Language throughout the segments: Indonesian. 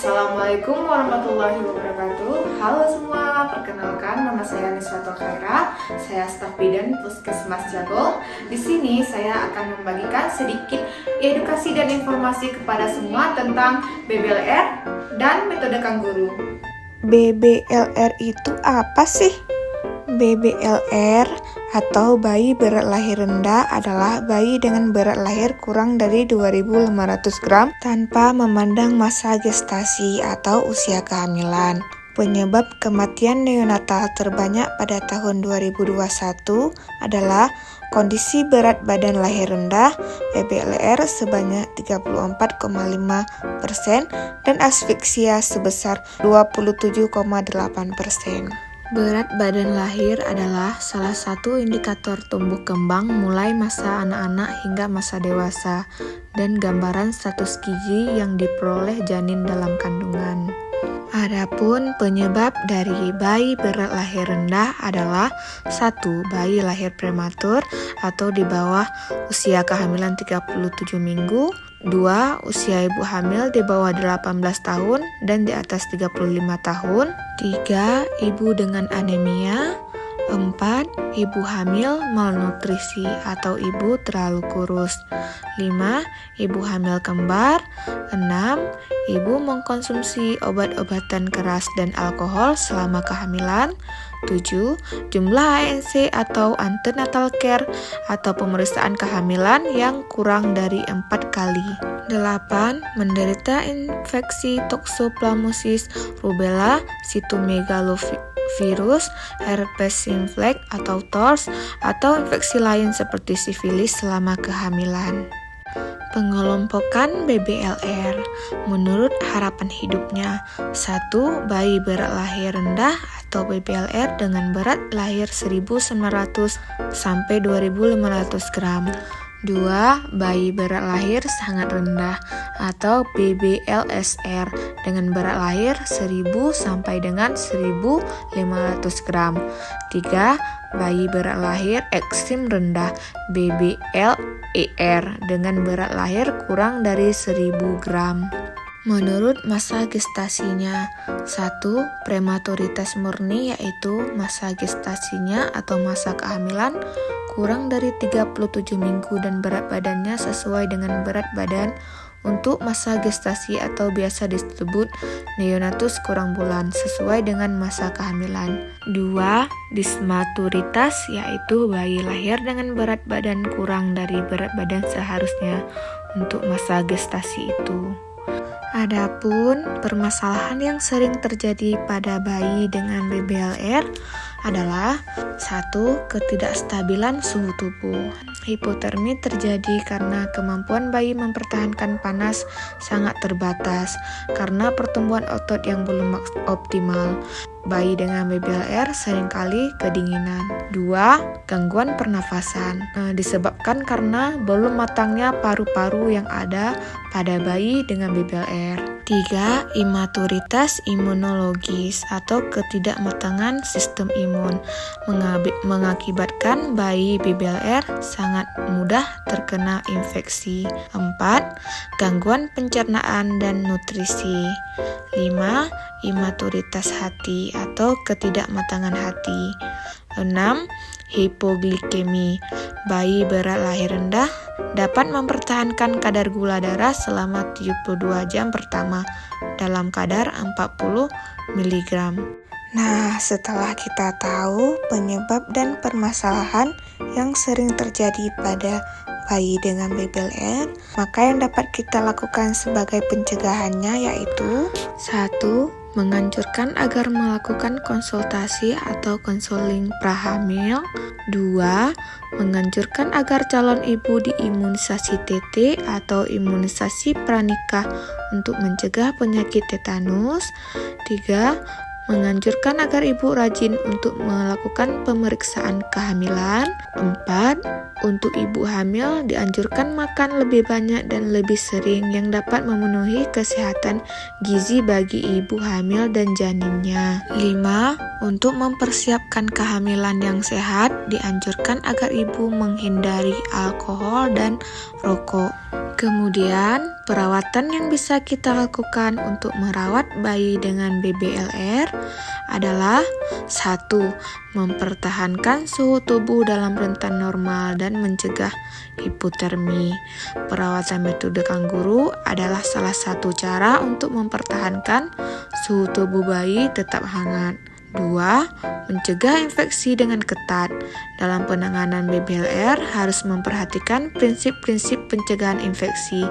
Assalamualaikum warahmatullahi wabarakatuh. Halo semua, perkenalkan nama saya Niswatul Khaira. Saya staf bidan Puskesmas Jagol. Di sini saya akan membagikan sedikit edukasi dan informasi kepada semua tentang BBLR dan metode kangguru. BBLR itu apa sih? BBLR atau bayi berat lahir rendah adalah bayi dengan berat lahir kurang dari 2.500 gram tanpa memandang masa gestasi atau usia kehamilan. Penyebab kematian neonatal terbanyak pada tahun 2021 adalah kondisi berat badan lahir rendah (BBLR) sebanyak 34,5% dan asfiksia sebesar 27,8%. Berat badan lahir adalah salah satu indikator tumbuh kembang mulai masa anak-anak hingga masa dewasa dan gambaran status gizi yang diperoleh janin dalam kandungan. Adapun penyebab dari bayi berat lahir rendah adalah 1. Bayi lahir prematur atau di bawah usia kehamilan 37 minggu, 2. Usia ibu hamil di bawah 18 tahun dan di atas 35 tahun, 3. Ibu dengan anemia, 4. Ibu hamil malnutrisi atau ibu terlalu kurus, 5. Ibu hamil kembar, 6. Ibu mengkonsumsi obat-obatan keras dan alkohol selama kehamilan, 7. Jumlah ANC atau antenatal care atau pemeriksaan kehamilan yang kurang dari 4 kali, 8. Menderita infeksi toxoplasmosis rubella, sitomegalovirus, herpes simplex atau TORS, atau infeksi lain seperti sifilis selama kehamilan. Pengelompokan BBLR menurut harapan hidupnya. 1. Bayi berat lahir rendah atau BBLR dengan berat lahir 1.900 sampai 2.500 gram. 2. Bayi berat lahir sangat rendah atau BBLSR dengan berat lahir 1.000 sampai dengan 1.500 gram. 3. Bayi berat lahir ekstrim rendah BBLER dengan berat lahir kurang dari 1.000 gram. Menurut masa gestasinya, 1. Prematuritas murni yaitu masa gestasinya atau masa kehamilan kurang dari 37 minggu dan berat badannya sesuai dengan berat badan untuk masa gestasi atau biasa disebut neonatus kurang bulan sesuai dengan masa kehamilan. 2. Dismaturitas yaitu bayi lahir dengan berat badan kurang dari berat badan seharusnya untuk masa gestasi itu. Adapun permasalahan yang sering terjadi pada bayi dengan BBLR adalah 1. Ketidakstabilan suhu tubuh. Hipotermi terjadi karena kemampuan bayi mempertahankan panas sangat terbatas karena pertumbuhan otot yang belum optimal. Bayi dengan BBLR seringkali kedinginan. 2. Gangguan pernafasan disebabkan karena belum matangnya paru-paru yang ada pada bayi dengan BBLR. 3. Imaturitas imunologis atau ketidakmatangan sistem imun mengakibatkan bayi BBLR sangat mudah terkena infeksi. 4. Gangguan pencernaan dan nutrisi. 5. Imaturitas hati atau ketidakmatangan hati. 6. Hipoglikemi. Bayi berat lahir rendah dapat mempertahankan kadar gula darah selama 72 jam pertama dalam kadar 40 mg. Nah, setelah kita tahu penyebab dan permasalahan yang sering terjadi pada bayi dengan BBLR, maka yang dapat kita lakukan sebagai pencegahannya yaitu 1. Menganjurkan agar melakukan konsultasi atau konseling prahamil. 2. Menganjurkan agar calon ibu diimunisasi TT atau imunisasi pranikah untuk mencegah penyakit tetanus. 3. Menganjurkan agar ibu rajin untuk melakukan pemeriksaan kehamilan. 4. Untuk ibu hamil dianjurkan makan lebih banyak dan lebih sering yang dapat memenuhi kesehatan gizi bagi ibu hamil dan janinnya. 5. Untuk mempersiapkan kehamilan yang sehat dianjurkan agar ibu menghindari alkohol dan rokok. Kemudian, perawatan yang bisa kita lakukan untuk merawat bayi dengan BBLR adalah 1. Mempertahankan suhu tubuh dalam rentan normal dan mencegah hipotermi. Perawatan metode kanguru adalah salah satu cara untuk mempertahankan suhu tubuh bayi tetap hangat. 2. Mencegah infeksi dengan ketat. Dalam penanganan BBLR harus memperhatikan prinsip-prinsip pencegahan infeksi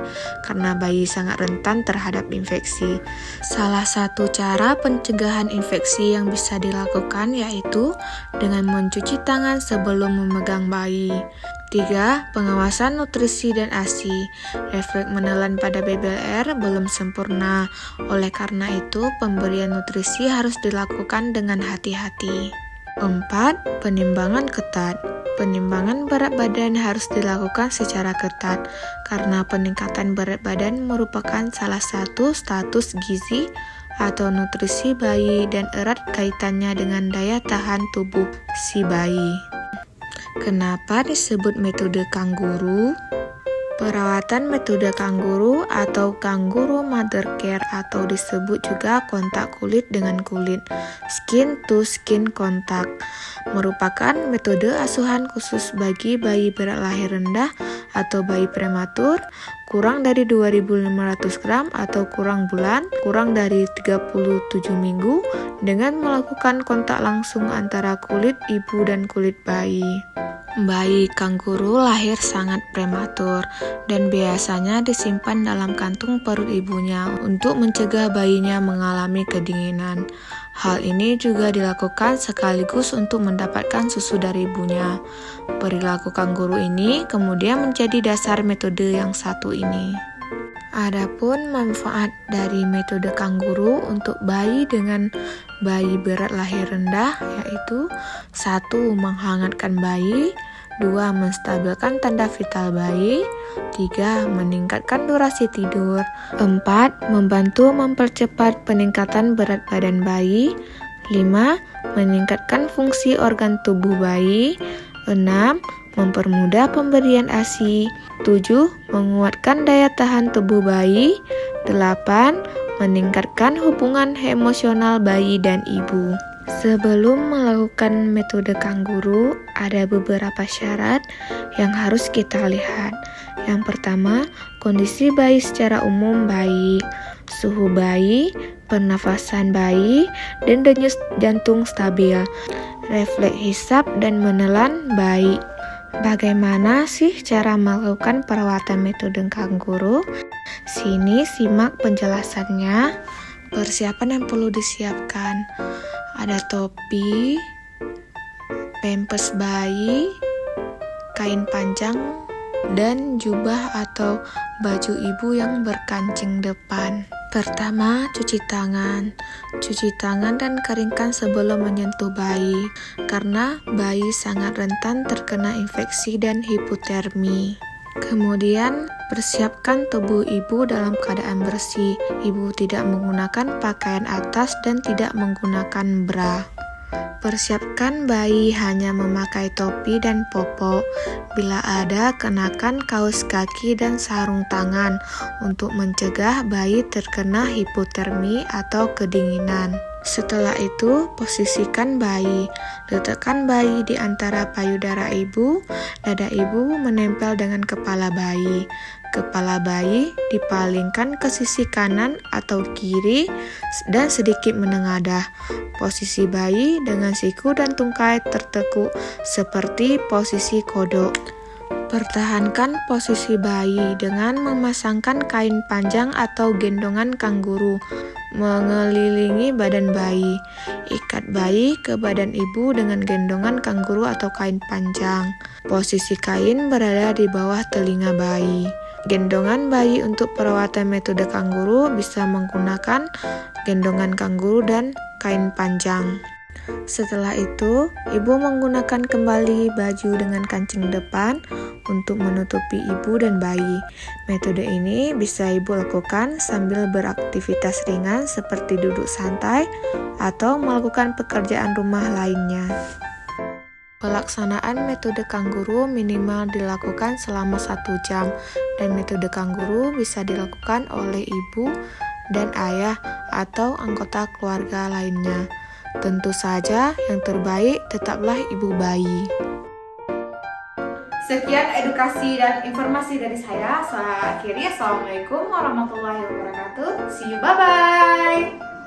karena bayi sangat rentan terhadap infeksi. Salah satu cara pencegahan infeksi yang bisa dilakukan yaitu dengan mencuci tangan sebelum memegang bayi. 3. Pengawasan nutrisi dan ASI. Refleks menelan pada BBLR belum sempurna. Oleh karena itu, pemberian nutrisi harus dilakukan dengan hati-hati. 4. Penimbangan ketat. Penimbangan berat badan harus dilakukan secara ketat karena peningkatan berat badan merupakan salah satu status gizi atau nutrisi bayi dan erat kaitannya dengan daya tahan tubuh si bayi. Kenapa disebut metode kanguru? Perawatan metode kanguru atau kanguru mother care atau disebut juga kontak kulit dengan kulit, skin to skin contact, merupakan metode asuhan khusus bagi bayi berat lahir rendah atau bayi prematur, kurang dari 2.500 gram atau kurang bulan, kurang dari 37 minggu dengan melakukan kontak langsung antara kulit ibu dan kulit bayi. Bayi kanguru lahir sangat prematur dan biasanya disimpan dalam kantung perut ibunya untuk mencegah bayinya mengalami kedinginan. Hal ini juga dilakukan sekaligus untuk mendapatkan susu dari ibunya. Perilaku kanguru ini kemudian menjadi dasar metode yang satu ini. Adapun manfaat dari metode kanguru untuk bayi dengan bayi berat lahir rendah yaitu 1. Menghangatkan bayi, 2. Menstabilkan tanda vital bayi, 3. Meningkatkan durasi tidur, 4. Membantu mempercepat peningkatan berat badan bayi, 5. Meningkatkan fungsi organ tubuh bayi, 6. Mempermudah pemberian ASI, 7. Menguatkan daya tahan tubuh bayi, 8. Meningkatkan hubungan emosional bayi dan ibu. Sebelum melakukan metode kanguru, ada beberapa syarat yang harus kita lihat. Yang pertama, kondisi bayi secara umum baik, suhu bayi, pernafasan bayi, dan denyut jantung stabil, refleks hisap dan menelan baik. Bagaimana sih cara melakukan perawatan metode kanguru? Sini simak penjelasannya. Persiapan yang perlu disiapkan. Ada topi, pampers bayi, kain panjang, dan jubah atau baju ibu yang berkancing depan. Pertama, cuci tangan. Cuci tangan dan keringkan sebelum menyentuh bayi, karena bayi sangat rentan terkena infeksi dan hipotermi. Kemudian, persiapkan tubuh ibu dalam keadaan bersih. Ibu tidak menggunakan pakaian atas dan tidak menggunakan bra. Persiapkan bayi hanya memakai topi dan popok. Bila ada, kenakan kaos kaki dan sarung tangan untuk mencegah bayi terkena hipotermi atau kedinginan. Setelah itu, posisikan bayi. Letakkan bayi di antara payudara ibu. Dada ibu menempel dengan kepala bayi. Kepala bayi dipalingkan ke sisi kanan atau kiri dan sedikit menengadah. Posisi bayi dengan siku dan tungkai tertekuk seperti posisi kodok. Pertahankan posisi bayi dengan memasangkan kain panjang atau gendongan kanguru mengelilingi badan bayi. Ikat bayi ke badan ibu dengan gendongan kanguru atau kain panjang. Posisi kain berada di bawah telinga bayi. Gendongan bayi untuk perawatan metode kanguru bisa menggunakan gendongan kanguru dan kain panjang. Setelah itu, ibu menggunakan kembali baju dengan kancing depan untuk menutupi ibu dan bayi. Metode ini bisa ibu lakukan sambil beraktivitas ringan seperti duduk santai atau melakukan pekerjaan rumah lainnya. Pelaksanaan metode kanguru minimal dilakukan selama 1 jam, dan metode kanguru bisa dilakukan oleh ibu dan ayah atau anggota keluarga lainnya. Tentu saja yang terbaik tetaplah ibu bayi. Sekian edukasi dan informasi dari saya. Saya akhiri. Assalamualaikum warahmatullahi wabarakatuh. See you, bye-bye.